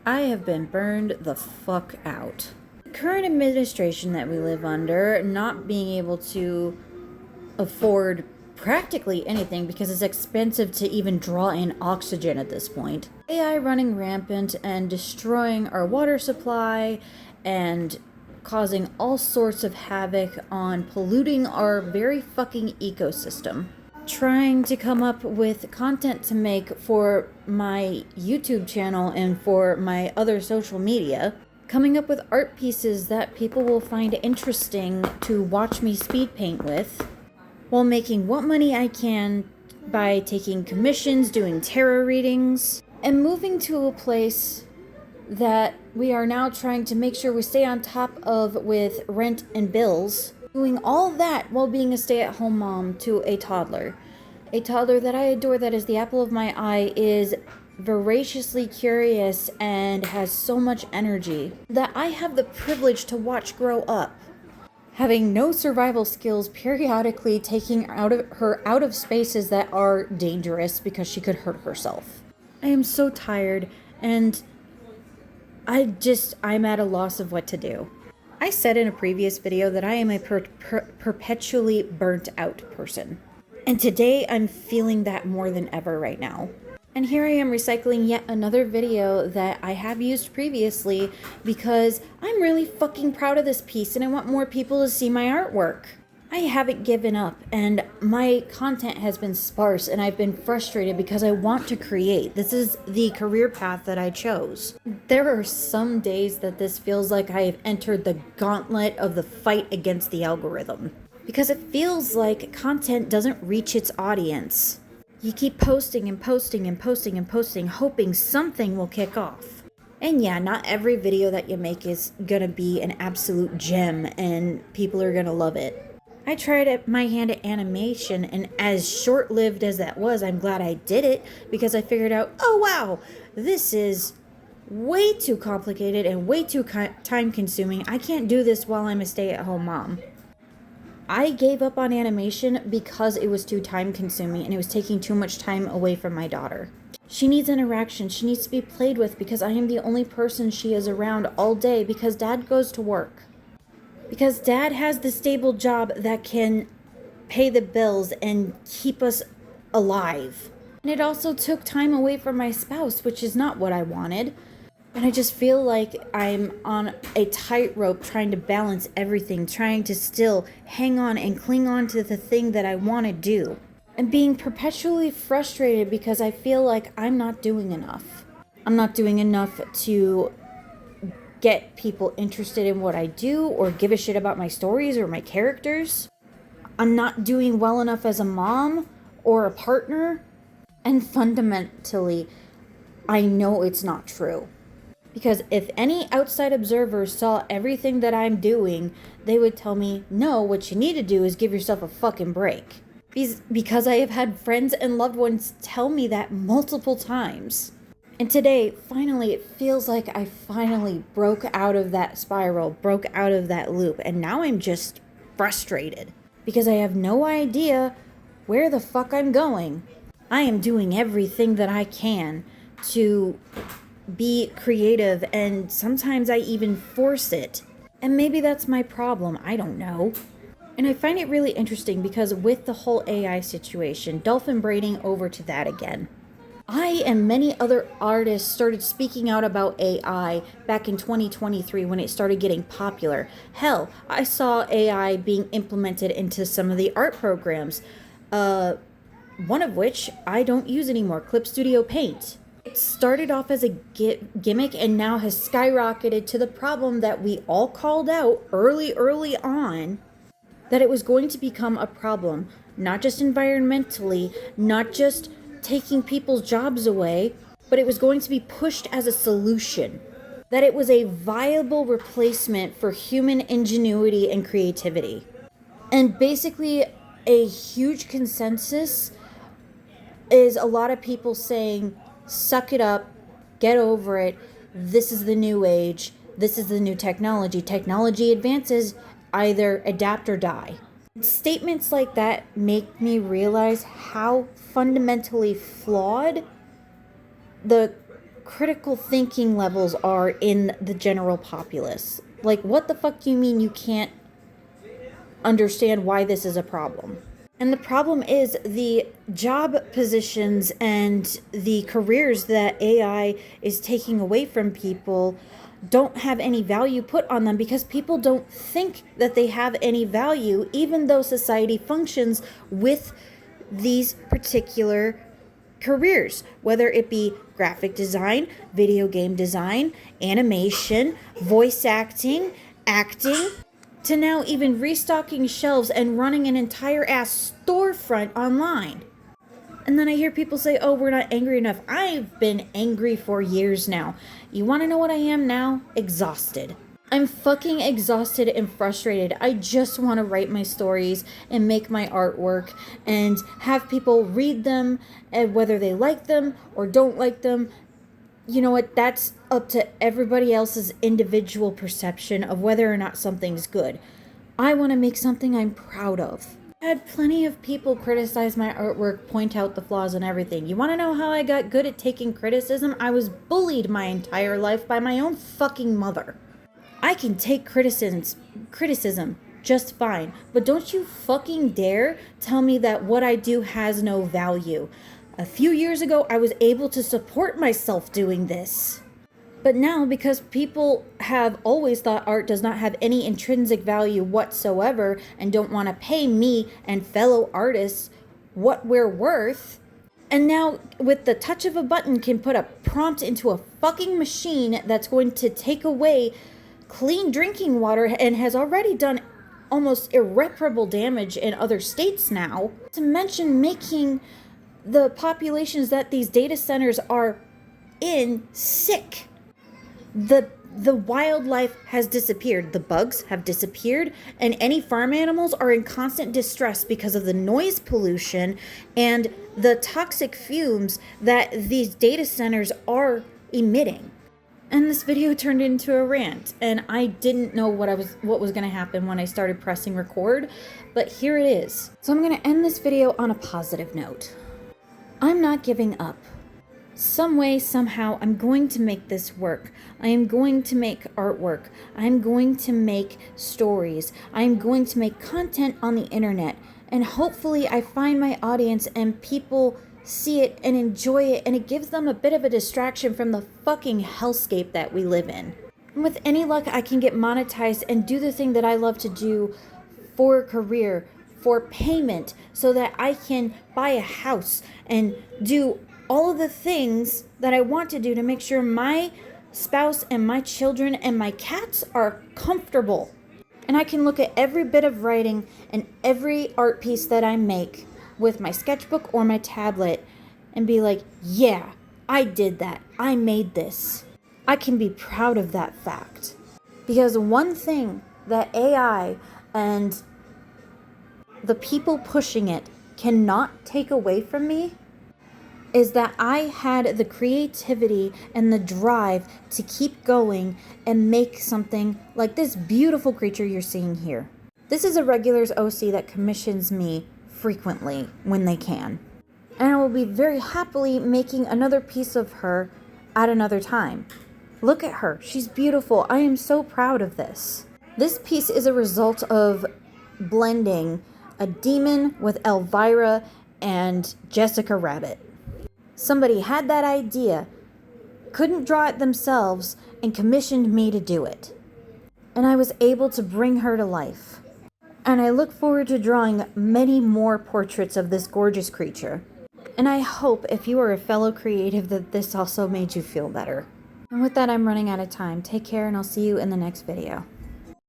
I have been burned the fuck out. The current administration that we live under, not being able to afford practically anything because it's expensive to even draw in oxygen at this point. AI running rampant and destroying our water supply and causing all sorts of havoc on polluting our very fucking ecosystem. Trying to come up with content to make for my YouTube channel and for my other social media. Coming up with art pieces that people will find interesting to watch me speed paint with, while making what money I can by taking commissions, doing tarot readings, and moving to a place that we are now trying to make sure we stay on top of with rent and bills. Doing all that while being a stay-at-home mom to a toddler. A toddler that I adore, that is the apple of my eye, is voraciously curious and has so much energy that I have the privilege to watch grow up. Having no survival skills, periodically taking her out of spaces that are dangerous because she could hurt herself. I am so tired, and I'm at a loss of what to do. I said in a previous video that I am a perpetually burnt out person. And today I'm feeling that more than ever right now. And here I am recycling yet another video that I have used previously because I'm really fucking proud of this piece and I want more people to see my artwork. I haven't given up and my content has been sparse and I've been frustrated because I want to create. This is the career path that I chose. There are some days that this feels like I have entered the gauntlet of the fight against the algorithm. Because it feels like content doesn't reach its audience. You keep posting and posting and posting and posting, hoping something will kick off. And yeah, not every video that you make is gonna be an absolute gem and people are gonna love it. I tried my hand at animation, and as short-lived as that was, I'm glad I did it because I figured out, oh wow, this is way too complicated and way too time-consuming. I can't do this while I'm a stay-at-home mom. I gave up on animation because it was too time-consuming and it was taking too much time away from my daughter. She needs interaction. She needs to be played with because I am the only person she is around all day because Dad goes to work. Because Dad has the stable job that can pay the bills and keep us alive. And it also took time away from my spouse, which is not what I wanted. And I just feel like I'm on a tightrope trying to balance everything, trying to still hang on and cling on to the thing that I want to do. And being perpetually frustrated because I feel like I'm not doing enough. I'm not doing enough to get people interested in what I do or give a shit about my stories or my characters. I'm not doing well enough as a mom or a partner. And fundamentally, I know it's not true. Because if any outside observers saw everything that I'm doing, they would tell me, no, what you need to do is give yourself a fucking break. Because I have had friends and loved ones tell me that multiple times. And today, finally, it feels like I finally broke out of that spiral, broke out of that loop, and now I'm just frustrated. Because I have no idea where the fuck I'm going. I am doing everything that I can to be creative, and sometimes I even force it. And maybe that's my problem, I don't know. And I find it really interesting because with the whole AI situation, dolphin braiding over to that again. I and many other artists started speaking out about AI back in 2023 when it started getting popular. Hell, I saw AI being implemented into some of the art programs, one of which I don't use anymore, Clip Studio Paint. It started off as a gimmick and now has skyrocketed to the problem that we all called out early on, that it was going to become a problem, not just environmentally, not just taking people's jobs away, but it was going to be pushed as a solution, that it was a viable replacement for human ingenuity and creativity. And basically a huge consensus is a lot of people saying, suck it up, get over it, this is the new age, this is the new technology. Technology advances, either adapt or die. Statements like that make me realize how fundamentally flawed the critical thinking levels are in the general populace. Like, what the fuck do you mean you can't understand why this is a problem? And the problem is the job positions and the careers that AI is taking away from people don't have any value put on them because people don't think that they have any value, even though society functions with these particular careers, whether it be graphic design, video game design, animation, voice acting, to now even restocking shelves and running an entire ass storefront online. And then I hear people say, oh, we're not angry enough. I've been angry for years now. You want to know what I am now? Exhausted. I'm fucking exhausted and frustrated. I just want to write my stories and make my artwork and have people read them, and whether they like them or don't like them. You know what? That's up to everybody else's individual perception of whether or not something's good. I want to make something I'm proud of. I had plenty of people criticize my artwork, point out the flaws and everything. You want to know how I got good at taking criticism? I was bullied my entire life by my own fucking mother. I can take criticism just fine, but don't you fucking dare tell me that what I do has no value. A few years ago, I was able to support myself doing this. But now, because people have always thought art does not have any intrinsic value whatsoever and don't want to pay me and fellow artists what we're worth, and now with the touch of a button can put a prompt into a fucking machine that's going to take away clean drinking water and has already done almost irreparable damage in other states now, to mention making the populations that these data centers are in sick. The wildlife has disappeared. The bugs have disappeared, and any farm animals are in constant distress because of the noise pollution and the toxic fumes that these data centers are emitting. And this video turned into a rant, and I didn't know what was going to happen when I started pressing record, but here it is. So I'm going to end this video on a positive note. I'm not giving up. Some way, somehow, I'm going to make this work. I am going to make artwork. I'm going to make stories. I'm going to make content on the internet. And hopefully I find my audience and people see it and enjoy it, and it gives them a bit of a distraction from the fucking hellscape that we live in. And with any luck, I can get monetized and do the thing that I love to do for a career, for payment, so that I can buy a house and do all of the things that I want to do to make sure my spouse and my children and my cats are comfortable. And I can look at every bit of writing and every art piece that I make with my sketchbook or my tablet and be like, yeah, I did that. I made this. I can be proud of that fact. Because one thing that AI and the people pushing it cannot take away from me is that I had the creativity and the drive to keep going and make something like this beautiful creature you're seeing here. This is a regulars OC that commissions me frequently when they can. And I will be very happily making another piece of her at another time. Look at her. She's beautiful. I am so proud of this. This piece is a result of blending a demon with Elvira and Jessica Rabbit. Somebody had that idea, couldn't draw it themselves, and commissioned me to do it. And I was able to bring her to life. And I look forward to drawing many more portraits of this gorgeous creature. And I hope, if you are a fellow creative, that this also made you feel better. And with that, I'm running out of time. Take care, and I'll see you in the next video.